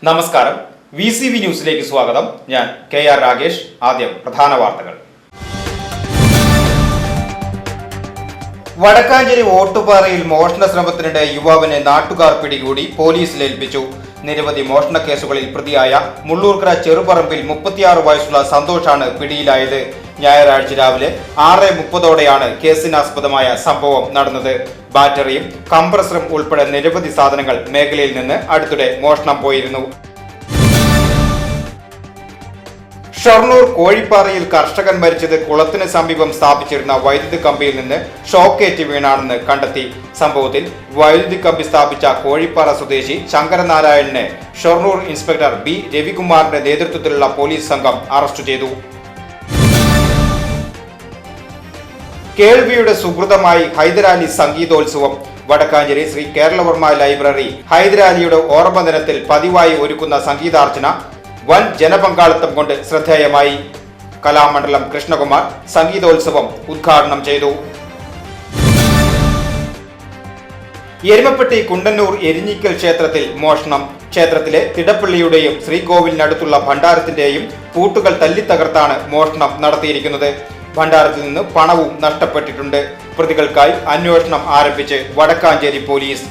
നമസ്കാരം, VCV ന്യൂസിലേക്ക് സ്വാഗതം. ഞാൻ KR രാഗേഷ്. ആദ്യം പ്രധാന വാർത്തകൾ. വടക്കാഞ്ചേരി ഓട്ടുപാറയിൽ മോഷണ ശ്രമത്തിനിടെ യുവാവിനെ നാട്ടുകാർ പിടികൂടി പോലീസിൽ ഏൽപ്പിച്ചു. നിരവധി മോഷണ കേസുകളിൽ പ്രതിയായ മുള്ളൂർക്കര ചെറുപറമ്പിൽ 36 വയസ്സുള്ള സന്തോഷാണ് പിടിയിലായത്. ഞായറാഴ്ച രാവിലെ 6:30ഓടെയാണ് കേസിനാസ്പദമായ സംഭവം നടന്നത്. ബാറ്ററിയും കംപ്രസറും ഉൾപ്പെടെ നിരവധി സാധനങ്ങൾ മേഖലയിൽ നിന്ന് അടുത്തിടെ മോഷണം പോയിരുന്നു. ഷൊർണൂർ കോഴിപ്പാറയിൽ കർഷകൻ മരിച്ചത് കുളത്തിന് സമീപം സ്ഥാപിച്ചിരുന്ന വൈദ്യുതി കമ്പിയിൽ നിന്ന് ഷോക്കേറ്റ് വീണാണെന്ന് കണ്ടെത്തി. സംഭവത്തിൽ വൈദ്യുതി കമ്പി സ്ഥാപിച്ച കോഴിപ്പാറ സ്വദേശി ശങ്കരനാരായണനെ ഷൊർണൂർ ഇൻസ്പെക്ടർ B. രവികുമാറിന്റെ നേതൃത്വത്തിലുള്ള പോലീസ് സംഘം അറസ്റ്റ് ചെയ്തു. കേൾവിയുടെ സുഹൃതമായി ഹൈദരാലി സംഗീതോത്സവം. വടക്കാഞ്ചേരി ശ്രീ കേരളവർമ്മ ലൈബ്രറി ഹൈദരാലിയുടെ ഓർമ്മ ദിനത്തിൽ പതിവായി ഒരുക്കുന്ന സംഗീതാർച്ചന വൻ ജനപങ്കാളിത്തം കൊണ്ട് ശ്രദ്ധേയമായി. കലാമണ്ഡലം കൃഷ്ണകുമാർ സംഗീതോത്സവം ഉദ്ഘാടനം ചെയ്തു. എരുമപ്പെട്ടി കുണ്ടന്നൂർ എരിഞ്ഞിക്കൽ ക്ഷേത്രത്തിൽ മോഷണം. ക്ഷേത്രത്തിലെ തിടപ്പള്ളിയുടെയും ശ്രീകോവിലിനടുത്തുള്ള ഭണ്ഡാരത്തിന്റെയും പൂട്ടുകൾ തല്ലിത്തകർത്താണ് മോഷണം നടത്തിയിരിക്കുന്നത്. ഭണ്ഡാരത്തിൽ നിന്ന് പണവും നഷ്ടപ്പെട്ടിട്ടുണ്ട്. പ്രതികൾക്കായി അന്വേഷണം ആരംഭിച്ച് വടക്കാഞ്ചേരി പോലീസ്.